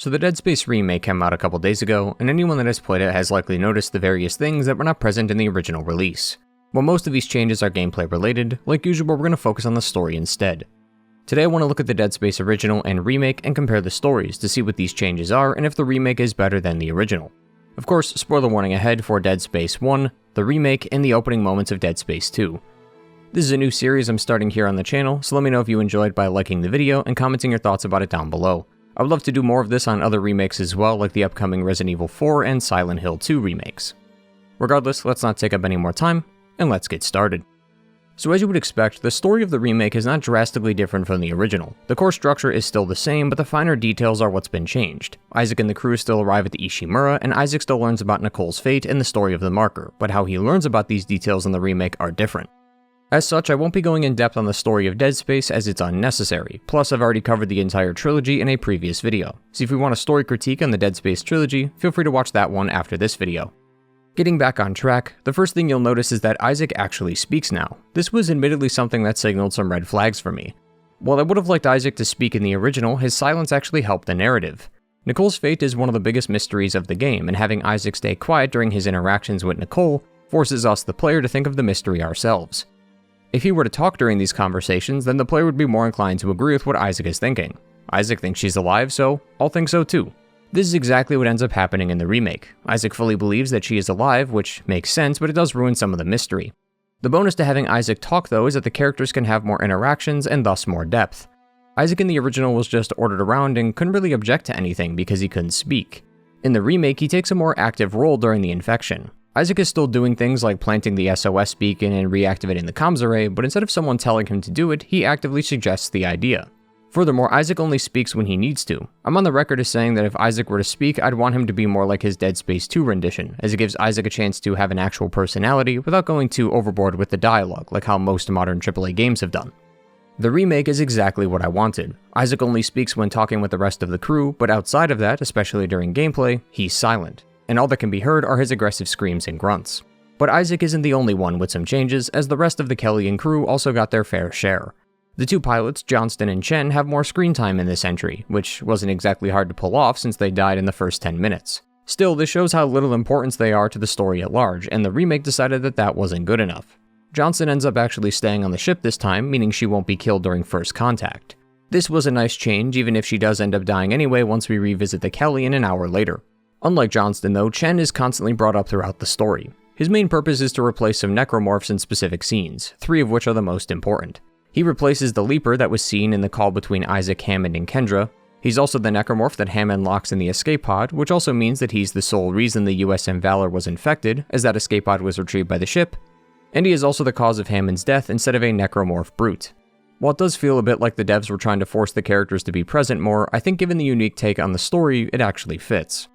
So the Dead Space Remake came out a couple days ago, and anyone that has played it has likely noticed the various things that were not present in the original release. While most of these changes are gameplay related, like usual we're going to focus on the story instead. Today I want to look at the Dead Space original and remake and compare the stories to see what these changes are and if the remake is better than the original. Of course, spoiler warning ahead for Dead Space 1, the remake, and the opening moments of Dead Space 2. This is a new series I'm starting here on the channel, so let me know if you enjoyed by liking the video and commenting your thoughts about it down below. I would love to do more of this on other remakes as well, like the upcoming Resident Evil 4 and Silent Hill 2 remakes. Regardless, let's not take up any more time, and let's get started. So as you would expect, the story of the remake is not drastically different from the original. The core structure is still the same, but the finer details are what's been changed. Isaac and the crew still arrive at the Ishimura, and Isaac still learns about Nicole's fate and the story of the marker, but how he learns about these details in the remake are different. As such, I won't be going in depth on the story of Dead Space as it's unnecessary, plus I've already covered the entire trilogy in a previous video, so if you want a story critique on the Dead Space trilogy, feel free to watch that one after this video. Getting back on track, the first thing you'll notice is that Isaac actually speaks now. This was admittedly something that signaled some red flags for me. While I would have liked Isaac to speak in the original, his silence actually helped the narrative. Nicole's fate is one of the biggest mysteries of the game, and having Isaac stay quiet during his interactions with Nicole forces us, the player, to think of the mystery ourselves. If he were to talk during these conversations, then the player would be more inclined to agree with what Isaac is thinking. Isaac thinks she's alive, so I'll think so too. This is exactly what ends up happening in the remake. Isaac fully believes that she is alive, which makes sense, but it does ruin some of the mystery. The bonus to having Isaac talk though is that the characters can have more interactions and thus more depth. Isaac in the original was just ordered around and couldn't really object to anything because he couldn't speak. In the remake, he takes a more active role during the infection. Isaac is still doing things like planting the SOS beacon and reactivating the comms array, but instead of someone telling him to do it, he actively suggests the idea. Furthermore, Isaac only speaks when he needs to. I'm on the record as saying that if Isaac were to speak, I'd want him to be more like his Dead Space 2 rendition, as it gives Isaac a chance to have an actual personality without going too overboard with the dialogue, like how most modern AAA games have done. The remake is exactly what I wanted. Isaac only speaks when talking with the rest of the crew, but outside of that, especially during gameplay, he's silent, and all that can be heard are his aggressive screams and grunts. But Isaac isn't the only one with some changes, as the rest of the Kellyan crew also got their fair share. The two pilots, Johnston and Chen, have more screen time in this entry, which wasn't exactly hard to pull off since they died in the first 10 minutes. Still, this shows how little importance they are to the story at large, and the remake decided that that wasn't good enough. Johnston ends up actually staying on the ship this time, meaning she won't be killed during first contact. This was a nice change, even if she does end up dying anyway once we revisit the Kellyan an hour later. Unlike Johnston though, Chen is constantly brought up throughout the story. His main purpose is to replace some necromorphs in specific scenes, 3 of which are the most important. He replaces the Leaper that was seen in the call between Isaac, Hammond, and Kendra. He's also the necromorph that Hammond locks in the escape pod, which also means that he's the sole reason the USM Valor was infected, as that escape pod was retrieved by the ship. And he is also the cause of Hammond's death instead of a necromorph brute. While it does feel a bit like the devs were trying to force the characters to be present more, I think given the unique take on the story, it actually fits.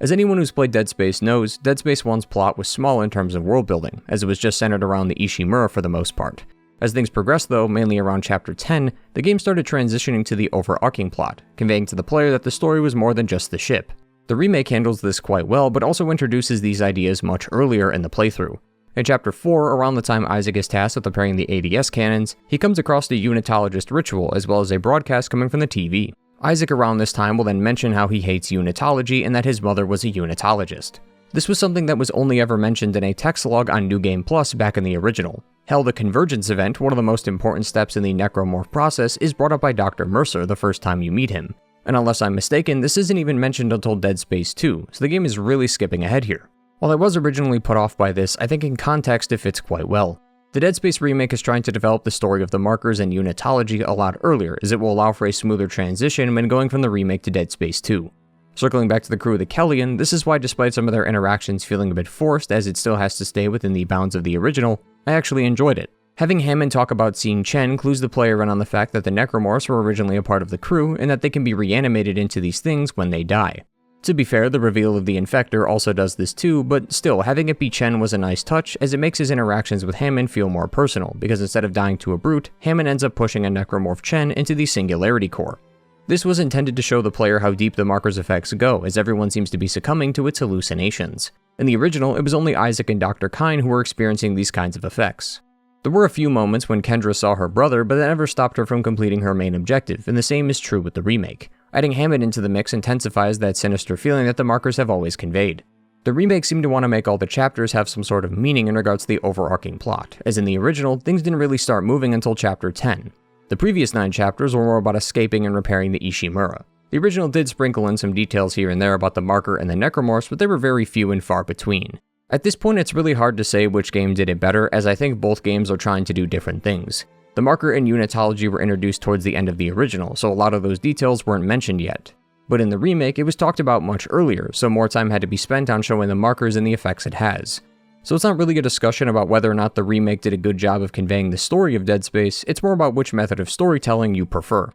As anyone who's played Dead Space knows, Dead Space 1's plot was small in terms of world building, as it was just centered around the Ishimura for the most part. As things progressed though, mainly around Chapter 10, the game started transitioning to the overarching plot, conveying to the player that the story was more than just the ship. The remake handles this quite well, but also introduces these ideas much earlier in the playthrough. In Chapter 4, around the time Isaac is tasked with preparing the ADS cannons, he comes across the Unitologist ritual as well as a broadcast coming from the TV. Isaac around this time will then mention how he hates unitology and that his mother was a unitologist. This was something that was only ever mentioned in a text log on New Game Plus back in the original. Hell, the Convergence event, one of the most important steps in the necromorph process, is brought up by Dr. Mercer the first time you meet him. And unless I'm mistaken, this isn't even mentioned until Dead Space 2, so the game is really skipping ahead here. While I was originally put off by this, I think in context it fits quite well. The Dead Space remake is trying to develop the story of the markers and unitology a lot earlier, as it will allow for a smoother transition when going from the remake to Dead Space 2. Circling back to the crew of the Kellyan, this is why despite some of their interactions feeling a bit forced as it still has to stay within the bounds of the original, I actually enjoyed it. Having Hammond talk about seeing Chen clues the player in on the fact that the necromorphs were originally a part of the crew and that they can be reanimated into these things when they die. To be fair, the reveal of the Infector also does this too, but still, having it be Chen was a nice touch as it makes his interactions with Hammond feel more personal, because instead of dying to a brute, Hammond ends up pushing a necromorph Chen into the Singularity Core. This was intended to show the player how deep the marker's effects go, as everyone seems to be succumbing to its hallucinations. In the original, it was only Isaac and Dr. Kyne who were experiencing these kinds of effects. There were a few moments when Kendra saw her brother, but that never stopped her from completing her main objective, and the same is true with the remake. Adding Hammond into the mix intensifies that sinister feeling that the markers have always conveyed. The remake seemed to want to make all the chapters have some sort of meaning in regards to the overarching plot, as in the original, things didn't really start moving until chapter 10. The previous 9 chapters were more about escaping and repairing the Ishimura. The original did sprinkle in some details here and there about the marker and the necromorphs, but they were very few and far between. At this point, it's really hard to say which game did it better, as I think both games are trying to do different things. The marker and unitology were introduced towards the end of the original, so a lot of those details weren't mentioned yet. But in the remake, it was talked about much earlier, so more time had to be spent on showing the markers and the effects it has. So it's not really a discussion about whether or not the remake did a good job of conveying the story of Dead Space, it's more about which method of storytelling you prefer.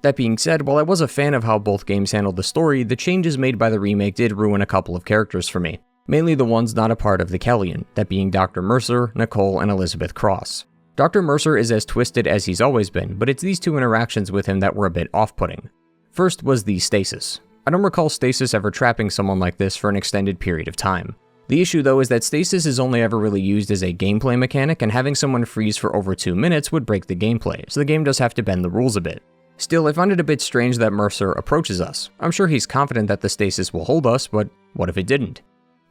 That being said, while I was a fan of how both games handled the story, the changes made by the remake did ruin a couple of characters for me. Mainly the ones not a part of the Kellion, that being Dr. Mercer, Nicole, and Elizabeth Cross. Dr. Mercer is as twisted as he's always been, but it's these two interactions with him that were a bit off-putting. First was the stasis. I don't recall stasis ever trapping someone like this for an extended period of time. The issue though is that stasis is only ever really used as a gameplay mechanic, and having someone freeze for over 2 minutes would break the gameplay, so the game does have to bend the rules a bit. Still, I find it a bit strange that Mercer approaches us. I'm sure he's confident that the stasis will hold us, but what if it didn't?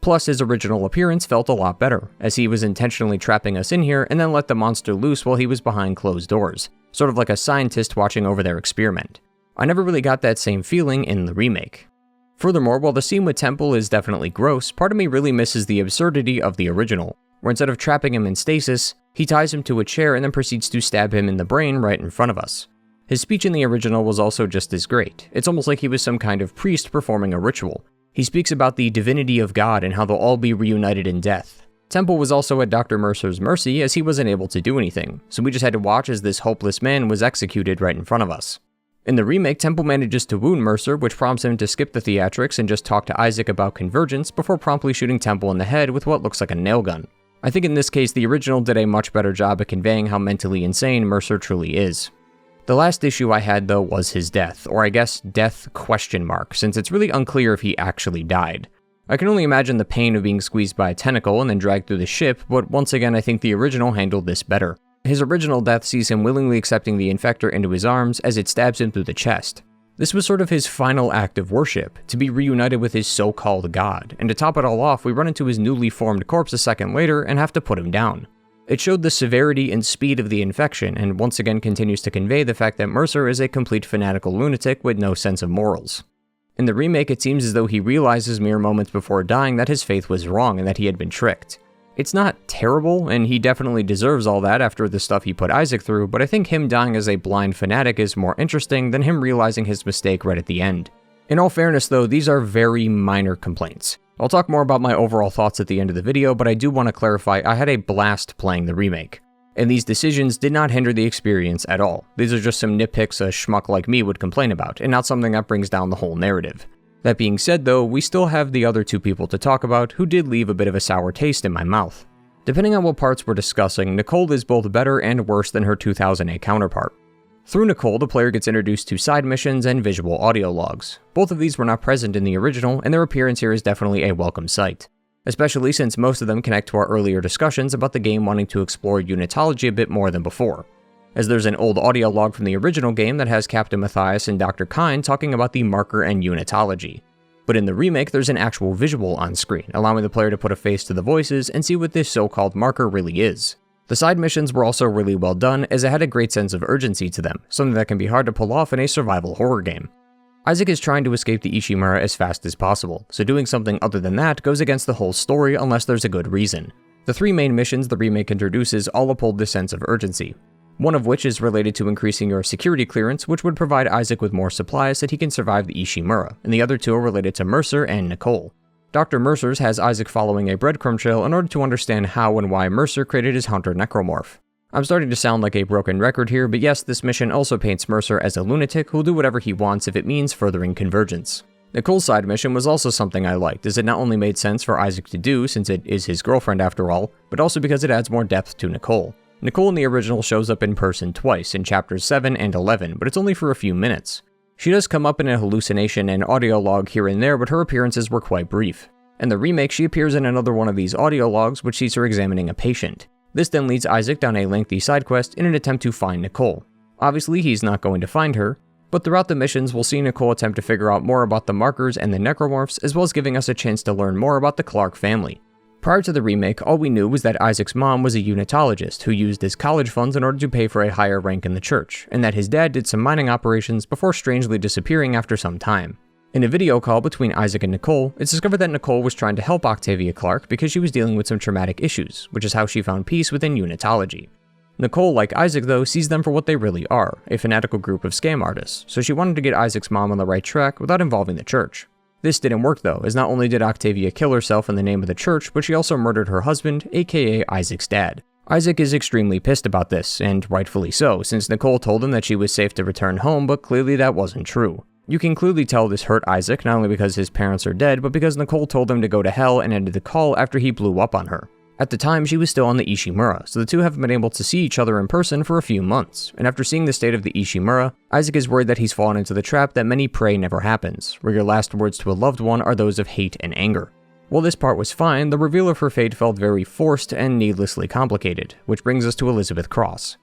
Plus, his original appearance felt a lot better, as he was intentionally trapping us in here and then let the monster loose while he was behind closed doors, sort of like a scientist watching over their experiment. I never really got that same feeling in the remake. Furthermore, while the scene with Temple is definitely gross, part of me really misses the absurdity of the original, where instead of trapping him in stasis, he ties him to a chair and then proceeds to stab him in the brain right in front of us. His speech in the original was also just as great. It's almost like he was some kind of priest performing a ritual. He speaks about the divinity of God and how they'll all be reunited in death. Temple was also at Dr. Mercer's mercy as he wasn't able to do anything, so we just had to watch as this hopeless man was executed right in front of us. In the remake, Temple manages to wound Mercer, which prompts him to skip the theatrics and just talk to Issac about convergence before promptly shooting Temple in the head with what looks like a nail gun. I think in this case, the original did a much better job at conveying how mentally insane Mercer truly is. The last issue I had though was his death, or I guess death ? Since it's really unclear if he actually died. I can only imagine the pain of being squeezed by a tentacle and then dragged through the ship, but once again I think the original handled this better. His original death sees him willingly accepting the infector into his arms as it stabs him through the chest. This was sort of his final act of worship, to be reunited with his so-called god, and to top it all off, we run into his newly formed corpse a second later and have to put him down. It showed the severity and speed of the infection, and once again continues to convey the fact that Mercer is a complete fanatical lunatic with no sense of morals. In the remake, it seems as though he realizes mere moments before dying that his faith was wrong and that he had been tricked. It's not terrible, and he definitely deserves all that after the stuff he put Issac through, but I think him dying as a blind fanatic is more interesting than him realizing his mistake right at the end. In all fairness though, these are very minor complaints. I'll talk more about my overall thoughts at the end of the video, but I do want to clarify I had a blast playing the remake. And these decisions did not hinder the experience at all. These are just some nitpicks a schmuck like me would complain about, and not something that brings down the whole narrative. That being said though, we still have the other two people to talk about who did leave a bit of a sour taste in my mouth. Depending on what parts we're discussing, Nicole is both better and worse than her 2008 counterpart. Through Nicole, the player gets introduced to side missions and visual audio logs. Both of these were not present in the original, and their appearance here is definitely a welcome sight. Especially since most of them connect to our earlier discussions about the game wanting to explore unitology a bit more than before. As there's an old audio log from the original game that has Captain Matthias and Dr. Kyne talking about the marker and unitology. But in the remake, there's an actual visual on screen, allowing the player to put a face to the voices and see what this so-called marker really is. The side missions were also really well done, as it had a great sense of urgency to them, something that can be hard to pull off in a survival horror game. Issac is trying to escape the Ishimura as fast as possible, so doing something other than that goes against the whole story unless there's a good reason. The 3 main missions the remake introduces all uphold this sense of urgency. One of which is related to increasing your security clearance, which would provide Issac with more supplies so that he can survive the Ishimura, and the other 2 are related to Mercer and Nicole. Dr. Mercer's has Issac following a breadcrumb trail in order to understand how and why Mercer created his hunter necromorph. I'm starting to sound like a broken record here, but yes, this mission also paints Mercer as a lunatic who'll do whatever he wants if it means furthering convergence. Nicole's side mission was also something I liked, as it not only made sense for Issac to do since it is his girlfriend after all, but also because it adds more depth to Nicole. Nicole in the original shows up in person twice, in chapters 7 and 11, but it's only for a few minutes. She does come up in a hallucination and audio log here and there, but her appearances were quite brief. In the remake, she appears in another one of these audio logs, which sees her examining a patient. This then leads Issac down a lengthy side quest in an attempt to find Nicole. Obviously, he's not going to find her, But throughout the missions, we'll see Nicole attempt to figure out more about the markers and the necromorphs, as well as giving us a chance to learn more about the Clark family. Prior to the remake, all we knew was that Issac's mom was a unitologist who used his college funds in order to pay for a higher rank in the church, and that his dad did some mining operations before strangely disappearing after some time. In a video call between Issac and Nicole, it's discovered that Nicole was trying to help Octavia Clark because she was dealing with some traumatic issues, which is how she found peace within unitology. Nicole, like Issac though, sees them for what they really are, a fanatical group of scam artists, so she wanted to get Issac's mom on the right track without involving the church. This didn't work though, as not only did Octavia kill herself in the name of the church, but she also murdered her husband, aka Issac's dad. Issac is extremely pissed about this, and rightfully so, since Nicole told him that she was safe to return home, but clearly that wasn't true. You can clearly tell this hurt Issac, not only because his parents are dead, but because Nicole told him to go to hell and ended the call after he blew up on her. At the time, she was still on the Ishimura, so the two haven't been able to see each other in person for a few months, and after seeing the state of the Ishimura, Issac is worried that he's fallen into the trap that many pray never happens, where your last words to a loved one are those of hate and anger. While this part was fine, the reveal of her fate felt very forced and needlessly complicated, which brings us to Elizabeth Cross.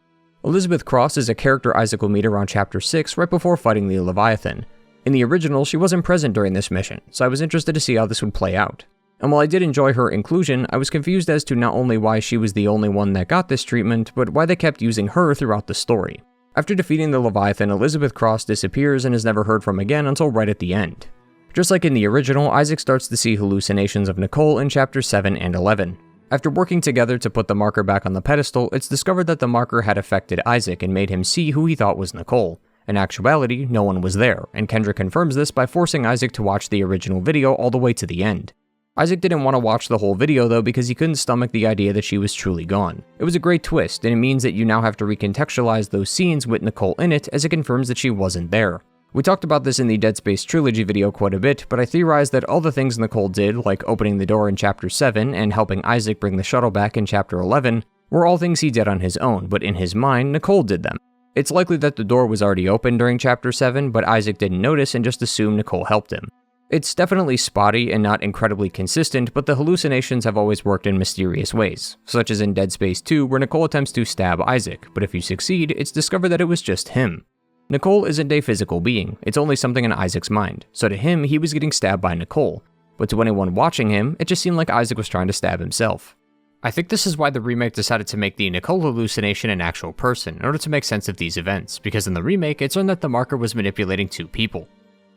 Elizabeth Cross is a character Issac will meet around Chapter 6 right before fighting the Leviathan. In the original, she wasn't present during this mission, so I was interested to see how this would play out. And while I did enjoy her inclusion, I was confused as to not only why she was the only one that got this treatment, but why they kept using her throughout the story. After defeating the Leviathan, Elizabeth Cross disappears and is never heard from again until right at the end. Just like in the original, Issac starts to see hallucinations of Nicole in Chapters 7 and 11. After working together to put the marker back on the pedestal, it's discovered that the marker had affected Issac and made him see who he thought was Nicole. In actuality, no one was there, and Kendra confirms this by forcing Issac to watch the original video all the way to the end. Issac didn't want to watch the whole video though because he couldn't stomach the idea that she was truly gone. It was a great twist, and it means that you now have to recontextualize those scenes with Nicole in it, as it confirms that she wasn't there. We talked about this in the Dead Space Trilogy video quite a bit, but I theorized that all the things Nicole did, like opening the door in Chapter 7 and helping Issac bring the shuttle back in Chapter 11, were all things he did on his own, but in his mind, Nicole did them. It's likely that the door was already open during Chapter 7, but Issac didn't notice and just assumed Nicole helped him. It's definitely spotty and not incredibly consistent, but the hallucinations have always worked in mysterious ways, such as in Dead Space 2 where Nicole attempts to stab Issac, but if you succeed, it's discovered that it was just him. Nicole isn't a physical being, it's only something in Issac's mind, so to him, he was getting stabbed by Nicole, but to anyone watching him, it just seemed like Issac was trying to stab himself. I think this is why the remake decided to make the Nicole hallucination an actual person in order to make sense of these events, because in the remake, it's learned that the marker was manipulating two people.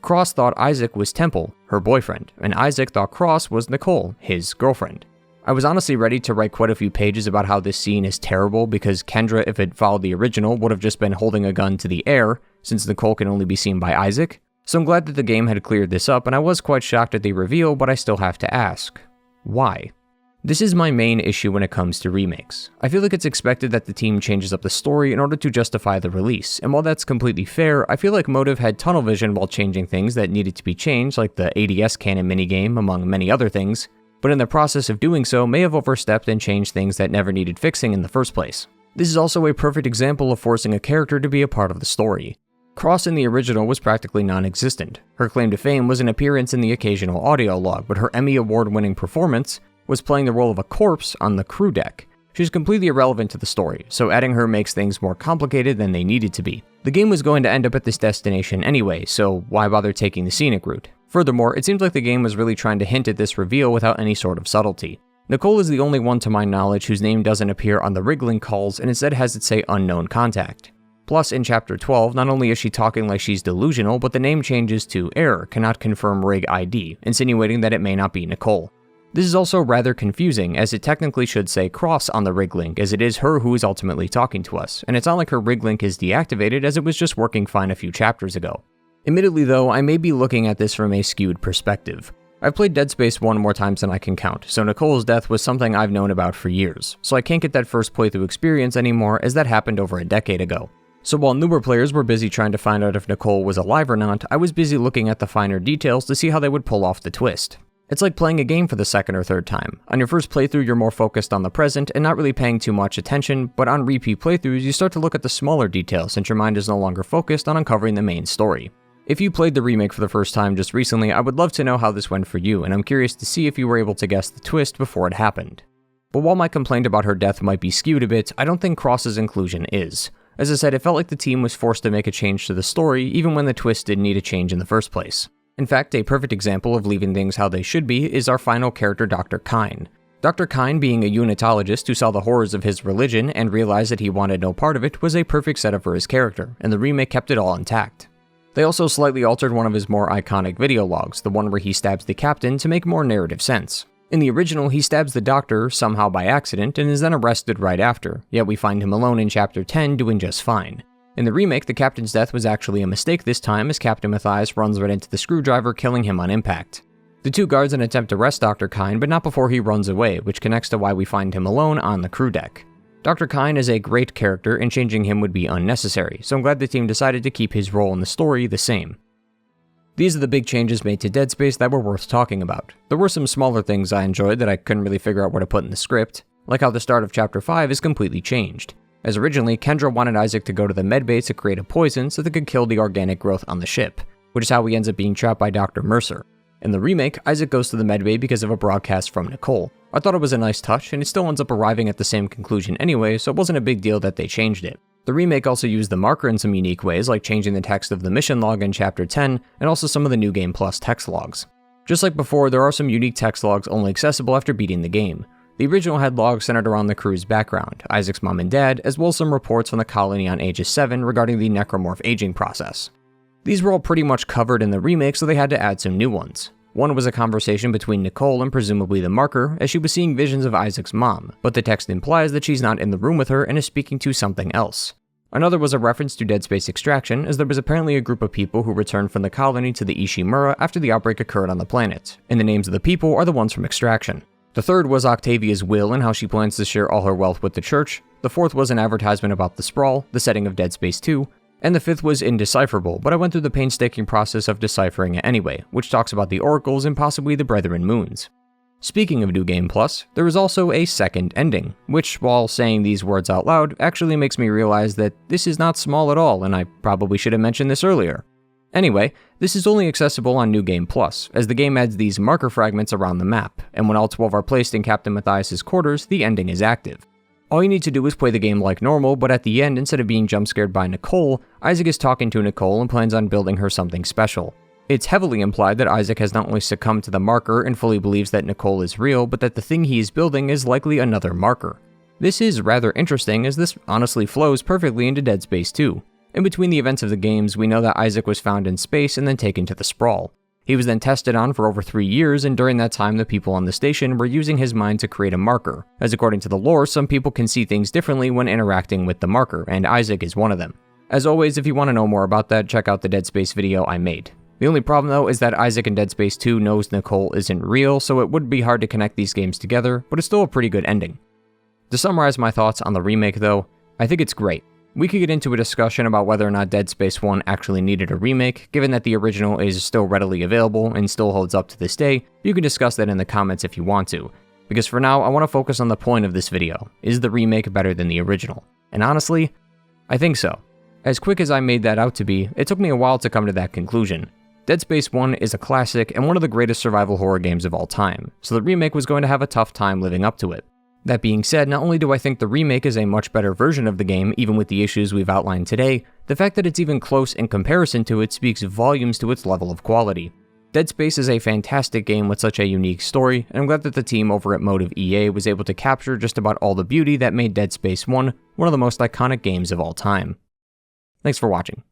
Cross thought Issac was Temple, her boyfriend, and Issac thought Cross was Nicole, his girlfriend. I was honestly ready to write quite a few pages about how this scene is terrible because Kendra, if it followed the original, would have just been holding a gun to the air, since Nicole can only be seen by Issac. So I'm glad that the game had cleared this up, and I was quite shocked at the reveal, but I still have to ask, why? This is my main issue when it comes to remakes. I feel like it's expected that the team changes up the story in order to justify the release, and while that's completely fair, I feel like Motive had tunnel vision while changing things that needed to be changed, like the ADS cannon minigame, among many other things, but in the process of doing so may have overstepped and changed things that never needed fixing in the first place. This is also a perfect example of forcing a character to be a part of the story. Cross in the original was practically non-existent. Her claim to fame was an appearance in the occasional audio log, but her Emmy Award-winning performance was playing the role of a corpse on the crew deck. She's completely irrelevant to the story, so adding her makes things more complicated than they needed to be. The game was going to end up at this destination anyway, so why bother taking the scenic route? Furthermore, it seems like the game was really trying to hint at this reveal without any sort of subtlety. Nicole is the only one to my knowledge whose name doesn't appear on the Wriggling calls and instead has it say unknown contact. Plus, in Chapter 12, not only is she talking like she's delusional, but the name changes to error, cannot confirm rig ID, insinuating that it may not be Nicole. This is also rather confusing, as it technically should say Cross on the rig link, as it is her who is ultimately talking to us, and it's not like her rig link is deactivated as it was just working fine a few chapters ago. Admittedly though, I may be looking at this from a skewed perspective. I've played Dead Space 1 more times than I can count, so Nicole's death was something I've known about for years, so I can't get that first playthrough experience anymore as that happened over a decade ago. So while newer players were busy trying to find out if Nicole was alive or not, I was busy looking at the finer details to see how they would pull off the twist. It's like playing a game for the second or third time. On your first playthrough, you're more focused on the present and not really paying too much attention, but on repeat playthroughs, you start to look at the smaller details since your mind is no longer focused on uncovering the main story. If you played the remake for the first time just recently, I would love to know how this went for you, and I'm curious to see if you were able to guess the twist before it happened. But while my complaint about her death might be skewed a bit, I don't think Cross's inclusion is. As I said, it felt like the team was forced to make a change to the story even when the twist didn't need a change in the first place. In fact, a perfect example of leaving things how they should be is our final character, Dr. Kyne. Dr. Kyne, being a unitologist who saw the horrors of his religion and realized that he wanted no part of it, was a perfect setup for his character, and the remake kept it all intact. They also slightly altered one of his more iconic video logs, the one where he stabs the captain, to make more narrative sense. In the original, he stabs the doctor somehow by accident and is then arrested right after, yet we find him alone in Chapter 10 doing just fine. In the remake, the captain's death was actually a mistake this time as Captain Matthias runs right into the screwdriver, killing him on impact. The two guards then attempt to arrest Dr. Kyne, but not before he runs away, which connects to why we find him alone on the crew deck. Dr. Kyne is a great character, and changing him would be unnecessary, so I'm glad the team decided to keep his role in the story the same. These are the big changes made to Dead Space that were worth talking about. There were some smaller things I enjoyed that I couldn't really figure out where to put in the script, like how the start of Chapter 5 is completely changed. As originally, Kendra wanted Isaac to go to the medbay to create a poison so they could kill the organic growth on the ship, which is how he ends up being trapped by Dr. Mercer. In the remake, Isaac goes to the medbay because of a broadcast from Nicole. I thought it was a nice touch, and it still ends up arriving at the same conclusion anyway, so it wasn't a big deal that they changed it. The remake also used the marker in some unique ways, like changing the text of the mission log in Chapter 10, and also some of the New Game Plus text logs. Just like before, there are some unique text logs only accessible after beating the game. The original had logs centered around the crew's background, Isaac's mom and dad, as well as some reports from the colony on Aegis 7 regarding the necromorph aging process. These were all pretty much covered in the remake, so they had to add some new ones. One was a conversation between Nicole and presumably the marker, as she was seeing visions of Isaac's mom, but the text implies that she's not in the room with her and is speaking to something else. Another was a reference to Dead Space Extraction, as there was apparently a group of people who returned from the colony to the Ishimura after the outbreak occurred on the planet, and the names of the people are the ones from Extraction. The third was Octavia's will and how she plans to share all her wealth with the church. The fourth was an advertisement about the sprawl, the setting of Dead Space 2, and the fifth was indecipherable, but I went through the painstaking process of deciphering it anyway, which talks about the oracles and possibly the Brethren Moons. Speaking of New Game Plus, there is also a second ending, which, while saying these words out loud, actually makes me realize that this is not small at all, and I probably should have mentioned this earlier. Anyway, this is only accessible on New Game Plus, as the game adds these marker fragments around the map, and when all 12 are placed in Captain Matthias' quarters, the ending is active. All you need to do is play the game like normal, but at the end, instead of being jump-scared by Nicole, Isaac is talking to Nicole and plans on building her something special. It's heavily implied that Isaac has not only succumbed to the marker and fully believes that Nicole is real, but that the thing he is building is likely another marker. This is rather interesting, as this honestly flows perfectly into Dead Space 2. In between the events of the games, we know that Isaac was found in space and then taken to the sprawl. He was then tested on for over 3 years, and during that time the people on the station were using his mind to create a marker, as according to the lore, some people can see things differently when interacting with the marker, and Isaac is one of them. As always, if you want to know more about that, check out the Dead Space video I made. The only problem though is that Isaac in Dead Space 2 knows Nicole isn't real, so it would be hard to connect these games together, but it's still a pretty good ending. To summarize my thoughts on the remake though, I think it's great. We could get into a discussion about whether or not Dead Space 1 actually needed a remake, given that the original is still readily available and still holds up to this day. You can discuss that in the comments if you want to, because for now I want to focus on the point of this video. Is the remake better than the original? And honestly, I think so. As quick as I made that out to be, it took me a while to come to that conclusion. Dead Space 1 is a classic and one of the greatest survival horror games of all time, so the remake was going to have a tough time living up to it. That being said, not only do I think the remake is a much better version of the game, even with the issues we've outlined today, the fact that it's even close in comparison to it speaks volumes to its level of quality. Dead Space is a fantastic game with such a unique story, and I'm glad that the team over at Motive EA was able to capture just about all the beauty that made Dead Space 1 one of the most iconic games of all time. Thanks for watching.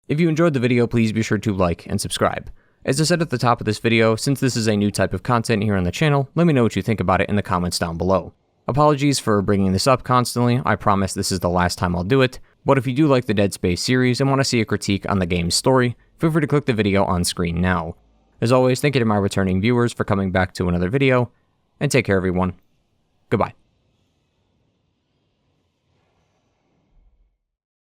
If you enjoyed the video, please be sure to like and subscribe. As I said at the top of this video, since this is a new type of content here on the channel, let me know what you think about it in the comments down below. Apologies for bringing this up constantly, I promise this is the last time I'll do it, but if you do like the Dead Space series and want to see a critique on the game's story, feel free to click the video on screen now. As always, thank you to my returning viewers for coming back to another video, and take care everyone. Goodbye.